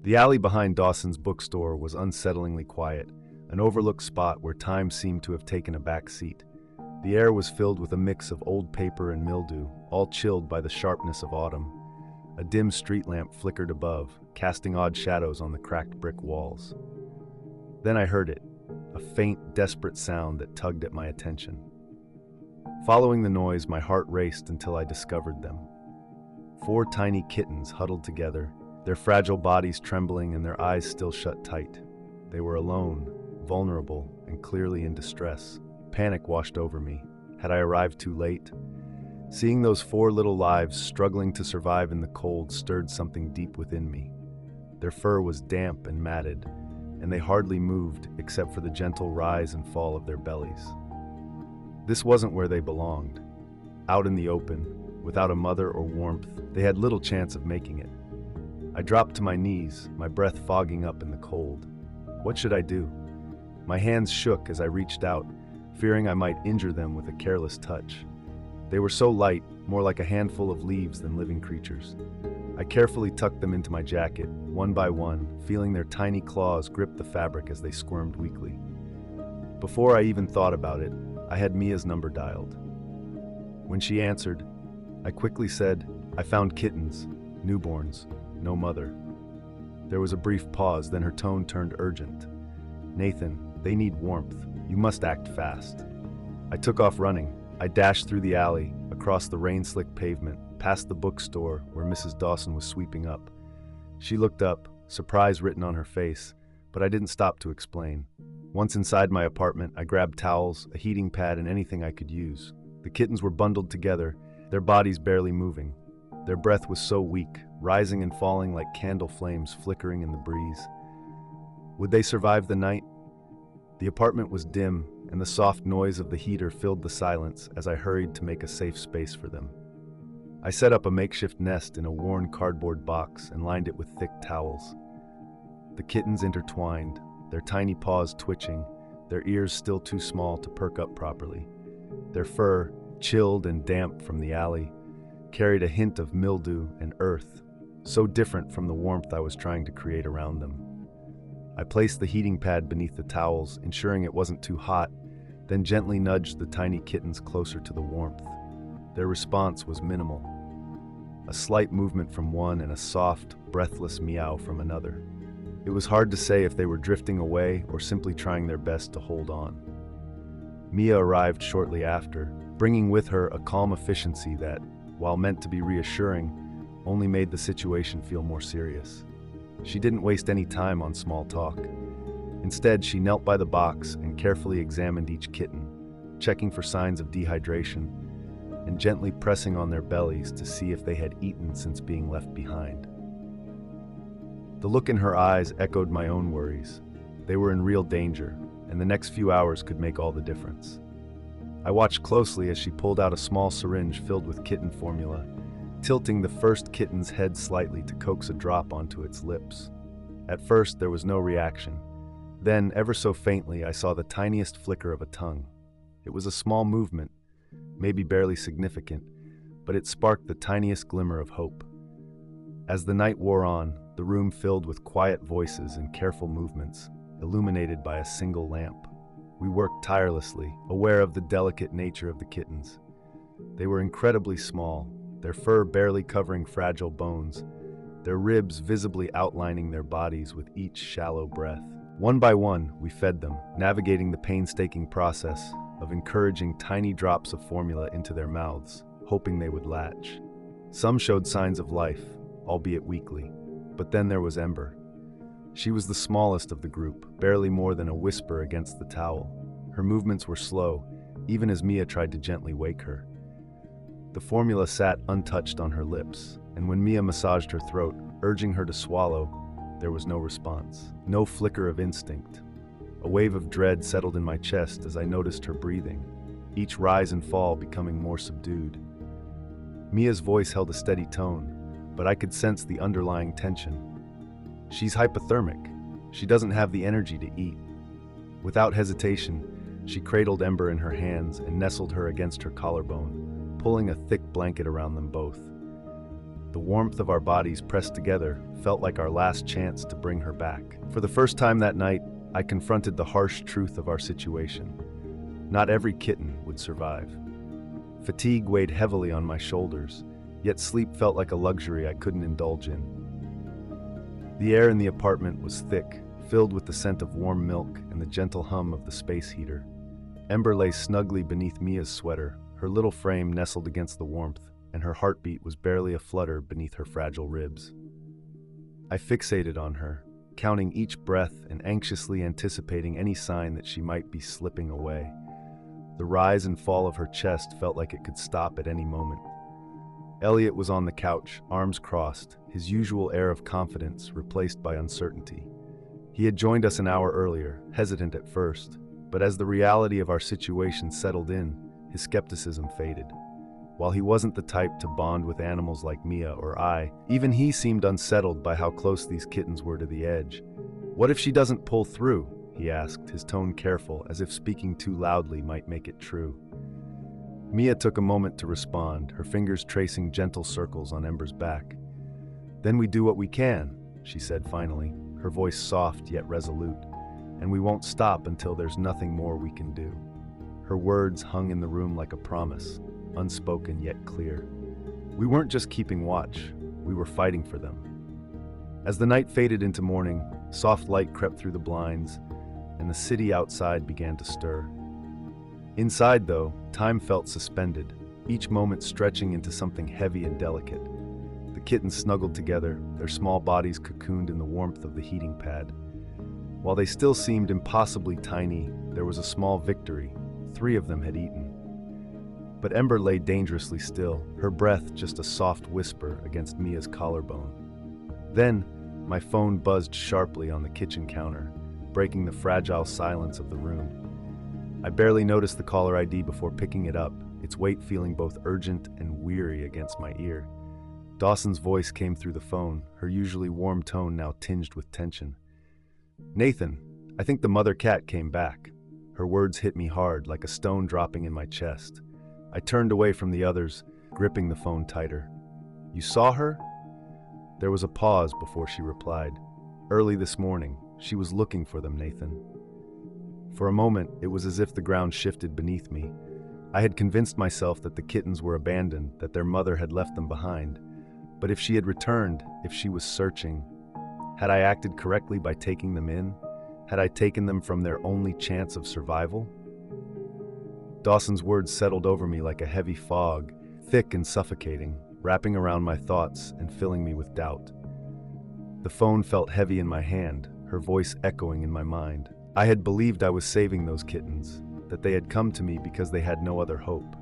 The alley behind Dawson's bookstore was unsettlingly quiet, an overlooked spot where time seemed to have taken a back seat. The air was filled with a mix of old paper and mildew, all chilled by the sharpness of autumn. A dim street lamp flickered above, casting odd shadows on the cracked brick walls. Then I heard it, a faint, desperate sound that tugged at my attention. Following the noise, my heart raced until I discovered them. 4 tiny kittens huddled together, their fragile bodies trembling and their eyes still shut tight. They were alone, vulnerable, and clearly in distress. Panic washed over me. Had I arrived too late? Seeing those 4 little lives struggling to survive in the cold stirred something deep within me. Their fur was damp and matted, and they hardly moved except for the gentle rise and fall of their bellies. This wasn't where they belonged. Out in the open, without a mother or warmth, they had little chance of making it. I dropped to my knees, my breath fogging up in the cold. What should I do? My hands shook as I reached out, fearing I might injure them with a careless touch. They were so light, more like a handful of leaves than living creatures. I carefully tucked them into my jacket, one by one, feeling their tiny claws grip the fabric as they squirmed weakly. Before I even thought about it, I had Mia's number dialed. When she answered, I quickly said, "I found kittens, newborns, no mother." There was a brief pause, then her tone turned urgent. "Nathan, they need warmth. You must act fast." I took off running. I dashed through the alley, across the rain-slicked pavement, past the bookstore where Mrs. Dawson was sweeping up. She looked up, surprise written on her face, but I didn't stop to explain. Once inside my apartment, I grabbed towels, a heating pad, and anything I could use. The kittens were bundled together, their bodies barely moving. Their breath was so weak, rising and falling like candle flames flickering in the breeze. Would they survive the night? The apartment was dim, and the soft noise of the heater filled the silence as I hurried to make a safe space for them. I set up a makeshift nest in a worn cardboard box and lined it with thick towels. The kittens intertwined, their tiny paws twitching, their ears still too small to perk up properly. Their fur, chilled and damp from the alley, carried a hint of mildew and earth, so different from the warmth I was trying to create around them. I placed the heating pad beneath the towels, ensuring it wasn't too hot, then gently nudged the tiny kittens closer to the warmth. Their response was minimal. A slight movement from one and a soft, breathless meow from another. It was hard to say if they were drifting away or simply trying their best to hold on. Mia arrived shortly after, bringing with her a calm efficiency that, while meant to be reassuring, only made the situation feel more serious. She didn't waste any time on small talk. Instead, she knelt by the box and carefully examined each kitten, checking for signs of dehydration and gently pressing on their bellies to see if they had eaten since being left behind. The look in her eyes echoed my own worries. They were in real danger, and the next few hours could make all the difference. I watched closely as she pulled out a small syringe filled with kitten formula, tilting the first kitten's head slightly to coax a drop onto its lips. At first, there was no reaction. Then, ever so faintly, I saw the tiniest flicker of a tongue. It was a small movement, maybe barely significant, but it sparked the tiniest glimmer of hope. As the night wore on, the room filled with quiet voices and careful movements, illuminated by a single lamp. We worked tirelessly, aware of the delicate nature of the kittens. They were incredibly small, their fur barely covering fragile bones, their ribs visibly outlining their bodies with each shallow breath. One by one, we fed them, navigating the painstaking process of encouraging tiny drops of formula into their mouths, hoping they would latch. Some showed signs of life, albeit weakly, but then there was Ember. She was the smallest of the group, barely more than a whisper against the towel. Her movements were slow, even as Mia tried to gently wake her. The formula sat untouched on her lips, and when Mia massaged her throat, urging her to swallow, there was no response, no flicker of instinct. A wave of dread settled in my chest as I noticed her breathing, each rise and fall becoming more subdued. Mia's voice held a steady tone, but I could sense the underlying tension. She's hypothermic. She doesn't have the energy to eat. Without hesitation, she cradled Ember in her hands and nestled her against her collarbone, pulling a thick blanket around them both. The warmth of our bodies pressed together felt like our last chance to bring her back. For the first time that night, I confronted the harsh truth of our situation. Not every kitten would survive. Fatigue weighed heavily on my shoulders, yet sleep felt like a luxury I couldn't indulge in. The air in the apartment was thick, filled with the scent of warm milk and the gentle hum of the space heater. Ember lay snugly beneath Mia's sweater, her little frame nestled against the warmth, and her heartbeat was barely a flutter beneath her fragile ribs. I fixated on her, counting each breath and anxiously anticipating any sign that she might be slipping away. The rise and fall of her chest felt like it could stop at any moment. Elliot was on the couch, arms crossed, his usual air of confidence replaced by uncertainty. He had joined us an hour earlier, hesitant at first, but as the reality of our situation settled in, his skepticism faded. While he wasn't the type to bond with animals like Mia or I, even he seemed unsettled by how close these kittens were to the edge. "What if she doesn't pull through?" he asked, his tone careful, as if speaking too loudly might make it true. Mia took a moment to respond, her fingers tracing gentle circles on Ember's back. "Then we do what we can," she said finally, her voice soft yet resolute, "and we won't stop until there's nothing more we can do." Her words hung in the room like a promise, unspoken yet clear. We weren't just keeping watch, we were fighting for them. As the night faded into morning, soft light crept through the blinds, and the city outside began to stir. Inside, though, time felt suspended, each moment stretching into something heavy and delicate. The kittens snuggled together, their small bodies cocooned in the warmth of the heating pad. While they still seemed impossibly tiny, there was a small victory. 3 of them had eaten. But Ember lay dangerously still, her breath just a soft whisper against Mia's collarbone. Then, my phone buzzed sharply on the kitchen counter, breaking the fragile silence of the room. I barely noticed the caller ID before picking it up, its weight feeling both urgent and weary against my ear. Dawson's voice came through the phone, her usually warm tone now tinged with tension. "Nathan, I think the mother cat came back." Her words hit me hard, like a stone dropping in my chest. I turned away from the others, gripping the phone tighter. "You saw her?" There was a pause before she replied. "Early this morning. She was looking for them, Nathan." For a moment, it was as if the ground shifted beneath me. I had convinced myself that the kittens were abandoned, that their mother had left them behind. But if she had returned, if she was searching, had I acted correctly by taking them in? Had I taken them from their only chance of survival? Dawson's words settled over me like a heavy fog, thick and suffocating, wrapping around my thoughts and filling me with doubt. The phone felt heavy in my hand, her voice echoing in my mind. I had believed I was saving those kittens, that they had come to me because they had no other hope.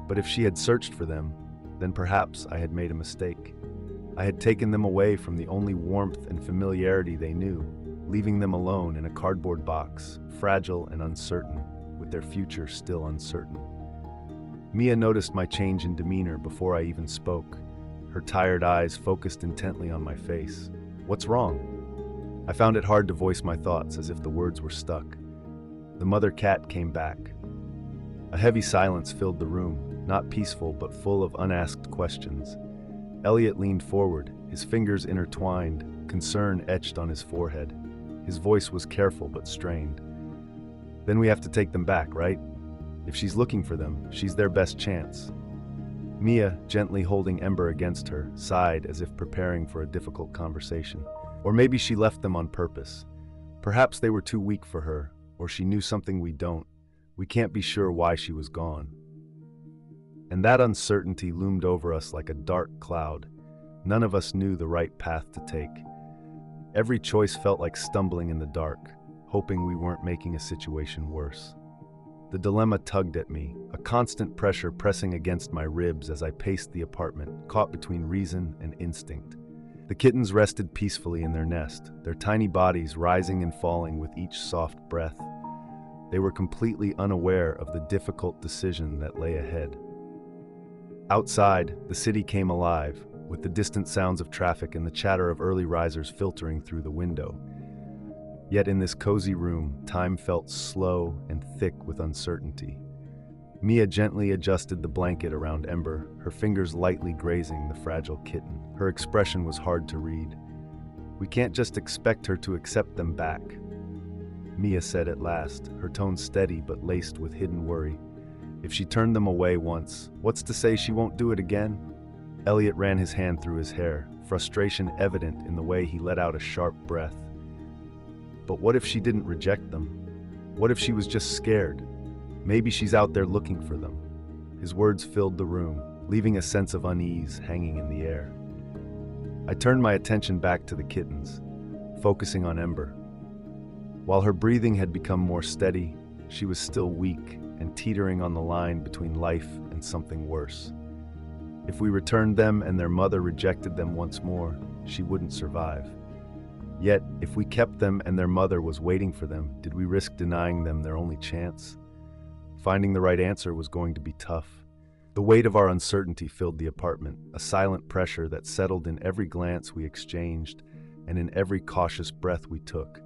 But if she had searched for them, then perhaps I had made a mistake. I had taken them away from the only warmth and familiarity they knew, leaving them alone in a cardboard box, fragile and uncertain, with their future still uncertain. Mia noticed my change in demeanor before I even spoke, her tired eyes focused intently on my face. "What's wrong?" I found it hard to voice my thoughts, as if the words were stuck. The mother cat came back. A heavy silence filled the room, not peaceful but full of unasked questions. Elliot leaned forward, his fingers intertwined, concern etched on his forehead. His voice was careful but strained. "Then we have to take them back, right? If she's looking for them, she's their best chance." Mia, gently holding Ember against her, sighed as if preparing for a difficult conversation. Or maybe she left them on purpose. Perhaps they were too weak for her, or she knew something we don't. We can't be sure why she was gone. And that uncertainty loomed over us like a dark cloud. None of us knew the right path to take. Every choice felt like stumbling in the dark, hoping we weren't making a situation worse. The dilemma tugged at me, a constant pressure pressing against my ribs as I paced the apartment, caught between reason and instinct. The kittens rested peacefully in their nest, their tiny bodies rising and falling with each soft breath. They were completely unaware of the difficult decision that lay ahead. Outside, the city came alive, with the distant sounds of traffic and the chatter of early risers filtering through the window. Yet in this cozy room, time felt slow and thick with uncertainty. Mia gently adjusted the blanket around Ember, her fingers lightly grazing the fragile kitten. Her expression was hard to read. "We can't just expect her to accept them back," Mia said at last, her tone steady but laced with hidden worry. "If she turned them away once, what's to say she won't do it again?" Elliot ran his hand through his hair, frustration evident in the way he let out a sharp breath. But what if she didn't reject them? What if she was just scared? Maybe she's out there looking for them. His words filled the room, leaving a sense of unease hanging in the air. I turned my attention back to the kittens, focusing on Ember. While her breathing had become more steady, she was still weak and teetering on the line between life and something worse. If we returned them and their mother rejected them once more, she wouldn't survive. Yet, if we kept them and their mother was waiting for them, did we risk denying them their only chance? Finding the right answer was going to be tough. The weight of our uncertainty filled the apartment, a silent pressure that settled in every glance we exchanged and in every cautious breath we took.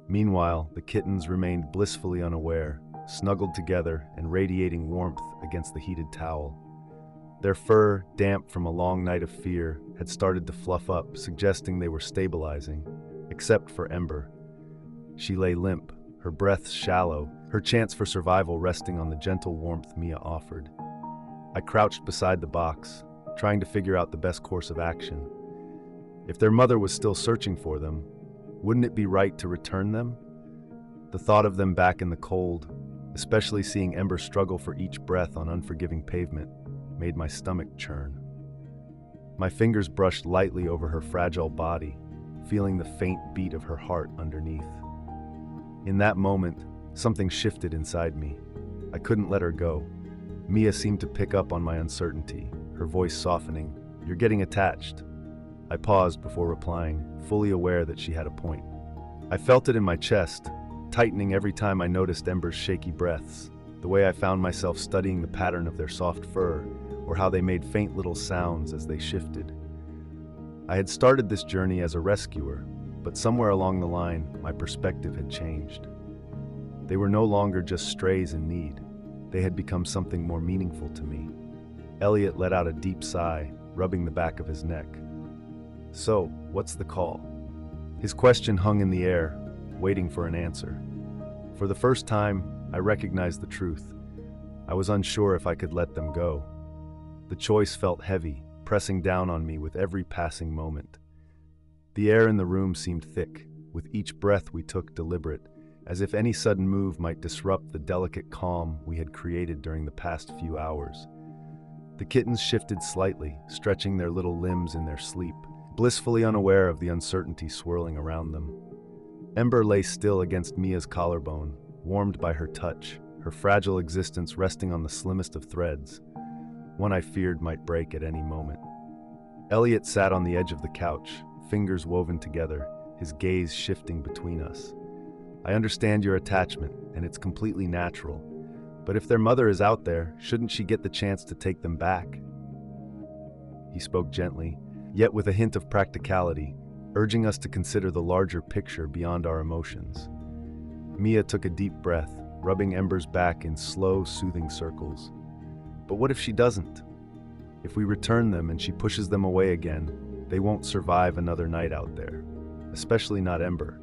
Meanwhile, the kittens remained blissfully unaware, snuggled together and radiating warmth against the heated towel. Their fur, damp from a long night of fear, had started to fluff up, suggesting they were stabilizing, except for Ember. She lay limp, her breath shallow, her chance for survival resting on the gentle warmth Mia offered. I crouched beside the box, trying to figure out the best course of action. If their mother was still searching for them, wouldn't it be right to return them? The thought of them back in the cold, especially seeing Ember struggle for each breath on unforgiving pavement, made my stomach churn. My fingers brushed lightly over her fragile body, feeling the faint beat of her heart underneath. In that moment, something shifted inside me. I couldn't let her go. Mia seemed to pick up on my uncertainty, her voice softening. "You're getting attached." I paused before replying, fully aware that she had a point. I felt it in my chest, tightening every time I noticed Ember's shaky breaths, the way I found myself studying the pattern of their soft fur, or how they made faint little sounds as they shifted. I had started this journey as a rescuer, but somewhere along the line, my perspective had changed. They were no longer just strays in need. They had become something more meaningful to me. Elliot let out a deep sigh, rubbing the back of his neck. "So, what's the call?" His question hung in the air, waiting for an answer. For the first time, I recognized the truth. I was unsure if I could let them go. The choice felt heavy, pressing down on me with every passing moment. The air in the room seemed thick, with each breath we took deliberate, as if any sudden move might disrupt the delicate calm we had created during the past few hours. The kittens shifted slightly, stretching their little limbs in their sleep, blissfully unaware of the uncertainty swirling around them. Ember lay still against Mia's collarbone, warmed by her touch, her fragile existence resting on the slimmest of threads, one I feared might break at any moment. Elliot sat on the edge of the couch, fingers woven together, his gaze shifting between us. "I understand your attachment, and it's completely natural. But if their mother is out there, shouldn't she get the chance to take them back?" He spoke gently, yet with a hint of practicality, urging us to consider the larger picture beyond our emotions. Mia took a deep breath, rubbing Ember's back in slow, soothing circles. But what if she doesn't? If we return them and she pushes them away again, they won't survive another night out there, especially not Ember.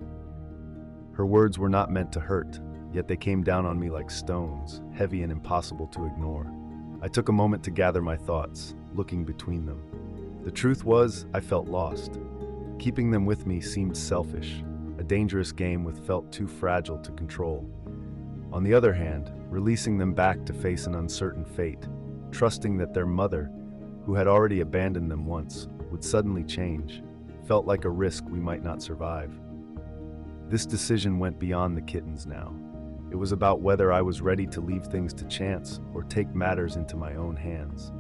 Her words were not meant to hurt, yet they came down on me like stones, heavy and impossible to ignore. I took a moment to gather my thoughts, looking between them. The truth was, I felt lost. Keeping them with me seemed selfish, a dangerous game with felt too fragile to control. On the other hand, releasing them back to face an uncertain fate, trusting that their mother, who had already abandoned them once, would suddenly change, felt like a risk we might not survive. This decision went beyond the kittens now. It was about whether I was ready to leave things to chance or take matters into my own hands.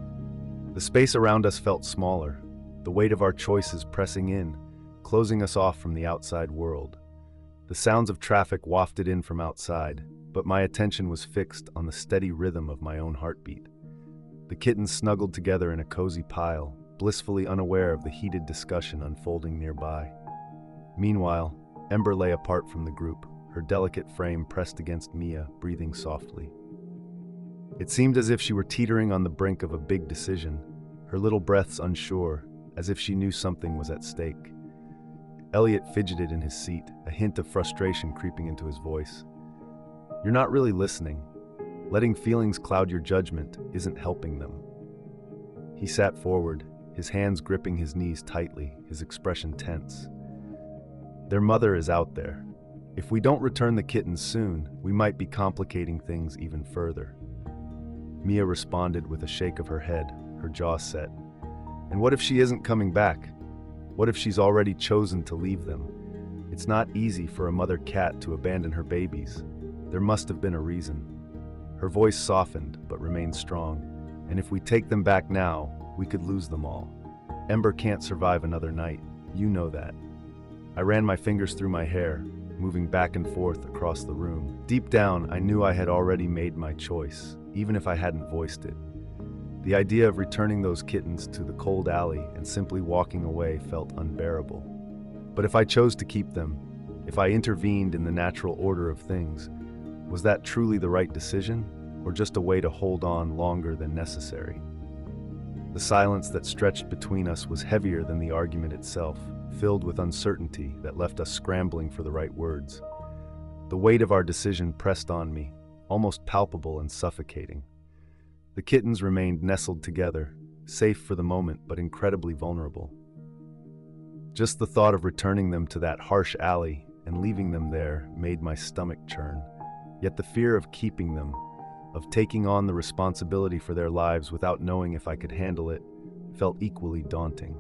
The space around us felt smaller, the weight of our choices pressing in, closing us off from the outside world. The sounds of traffic wafted in from outside, but my attention was fixed on the steady rhythm of my own heartbeat. The kittens snuggled together in a cozy pile, blissfully unaware of the heated discussion unfolding nearby. Meanwhile, Ember lay apart from the group, her delicate frame pressed against Mia, breathing softly. It seemed as if she were teetering on the brink of a big decision, her little breaths unsure, as if she knew something was at stake. Elliot fidgeted in his seat, a hint of frustration creeping into his voice. "You're not really listening. Letting feelings cloud your judgment isn't helping them." He sat forward, his hands gripping his knees tightly, his expression tense. "Their mother is out there. If we don't return the kittens soon, we might be complicating things even further." Mia responded with a shake of her head, her jaw set. "And what if she isn't coming back? What if she's already chosen to leave them? It's not easy for a mother cat to abandon her babies. There must have been a reason." Her voice softened, but remained strong. "And if we take them back now, we could lose them all. Ember can't survive another night. You know that." I ran my fingers through my hair, moving back and forth across the room. Deep down, I knew I had already made my choice, even if I hadn't voiced it. The idea of returning those kittens to the cold alley and simply walking away felt unbearable. But if I chose to keep them, if I intervened in the natural order of things, was that truly the right decision, or just a way to hold on longer than necessary? The silence that stretched between us was heavier than the argument itself, filled with uncertainty that left us scrambling for the right words. The weight of our decision pressed on me, almost palpable and suffocating. The kittens remained nestled together, safe for the moment but incredibly vulnerable. Just the thought of returning them to that harsh alley and leaving them there made my stomach churn. Yet the fear of keeping them, of taking on the responsibility for their lives without knowing if I could handle it, felt equally daunting.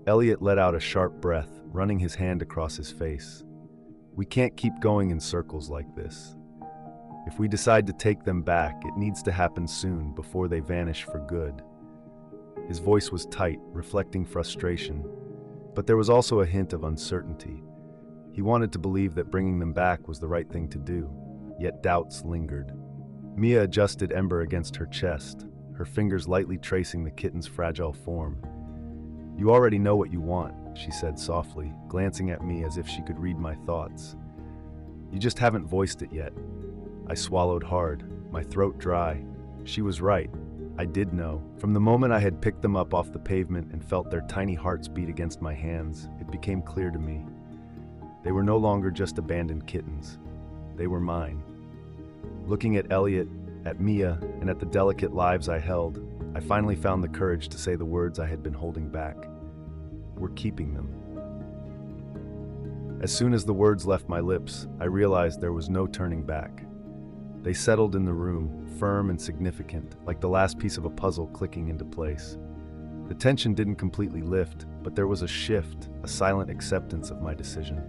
Elliot let out a sharp breath, running his hand across his face. "We can't keep going in circles like this. If we decide to take them back, it needs to happen soon, before they vanish for good." His voice was tight, reflecting frustration, but there was also a hint of uncertainty. He wanted to believe that bringing them back was the right thing to do, yet doubts lingered. Mia adjusted Ember against her chest, her fingers lightly tracing the kitten's fragile form. "You already know what you want," she said softly, glancing at me as if she could read my thoughts. "You just haven't voiced it yet." I swallowed hard, my throat dry. She was right. I did know. From the moment I had picked them up off the pavement and felt their tiny hearts beat against my hands, it became clear to me. They were no longer just abandoned kittens. They were mine. Looking at Elliot, at Mia, and at the delicate lives I held, I finally found the courage to say the words I had been holding back. "We're keeping them." As soon as the words left my lips, I realized there was no turning back. They settled in the room, firm and significant, like the last piece of a puzzle clicking into place. The tension didn't completely lift, but there was a shift, a silent acceptance of my decision.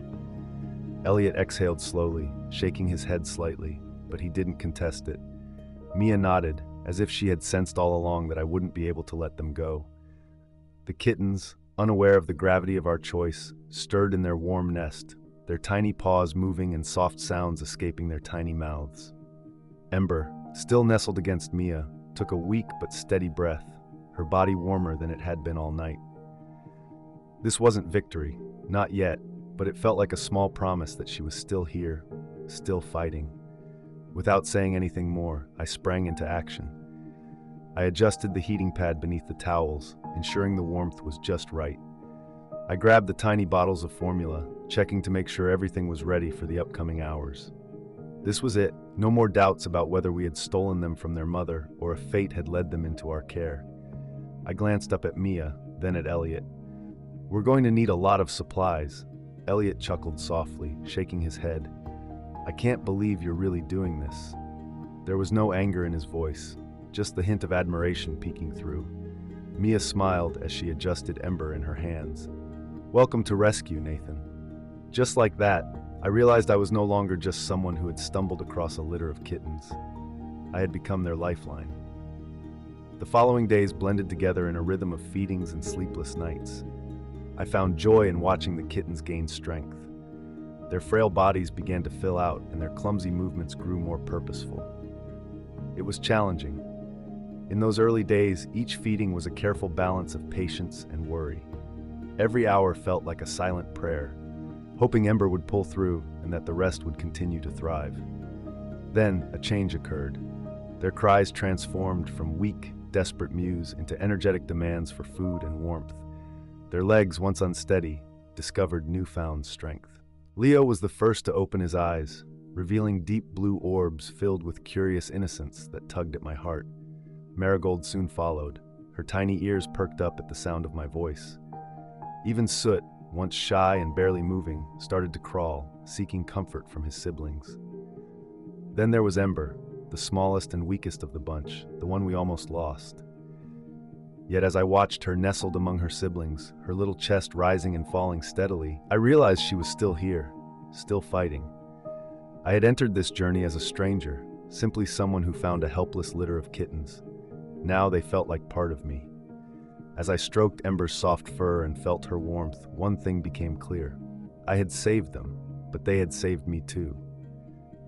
Elliot exhaled slowly, shaking his head slightly, but he didn't contest it. Mia nodded, as if she had sensed all along that I wouldn't be able to let them go. The kittens, unaware of the gravity of our choice, stirred in their warm nest, their tiny paws moving and soft sounds escaping their tiny mouths. Ember, still nestled against Mia, took a weak but steady breath, her body warmer than it had been all night. This wasn't victory, not yet, but it felt like a small promise that she was still here, still fighting. Without saying anything more, I sprang into action. I adjusted the heating pad beneath the towels, ensuring the warmth was just right. I grabbed the tiny bottles of formula, checking to make sure everything was ready for the upcoming hours. This was it. No more doubts about whether we had stolen them from their mother or if fate had led them into our care. I glanced up at Mia, then at Elliot. "We're going to need a lot of supplies." Elliot chuckled softly, shaking his head. "I can't believe you're really doing this." There was no anger in his voice, just the hint of admiration peeking through. Mia smiled as she adjusted Ember in her hands. "Welcome to rescue, Nathan." Just like that, I realized I was no longer just someone who had stumbled across a litter of kittens. I had become their lifeline. The following days blended together in a rhythm of feedings and sleepless nights. I found joy in watching the kittens gain strength. Their frail bodies began to fill out, and their clumsy movements grew more purposeful. It was challenging. In those early days, each feeding was a careful balance of patience and worry. Every hour felt like a silent prayer, hoping Ember would pull through and that the rest would continue to thrive. Then, a change occurred. Their cries transformed from weak, desperate mews into energetic demands for food and warmth. Their legs, once unsteady, discovered newfound strength. Leo was the first to open his eyes, revealing deep blue orbs filled with curious innocence that tugged at my heart. Marigold soon followed, her tiny ears perked up at the sound of my voice. Even Soot, once shy and barely moving, started to crawl, seeking comfort from his siblings. Then there was Ember, the smallest and weakest of the bunch, the one we almost lost. Yet as I watched her nestled among her siblings, her little chest rising and falling steadily, I realized she was still here, still fighting. I had entered this journey as a stranger, simply someone who found a helpless litter of kittens. Now they felt like part of me. As I stroked Ember's soft fur and felt her warmth, one thing became clear. I had saved them, but they had saved me too.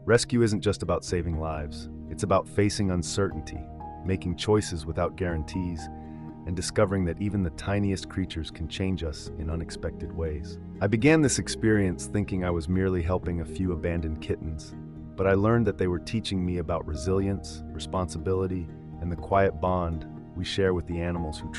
Rescue isn't just about saving lives. It's about facing uncertainty, making choices without guarantees, and discovering that even the tiniest creatures can change us in unexpected ways. I began this experience thinking I was merely helping a few abandoned kittens, but I learned that they were teaching me about resilience, responsibility, and the quiet bond we share with the animals who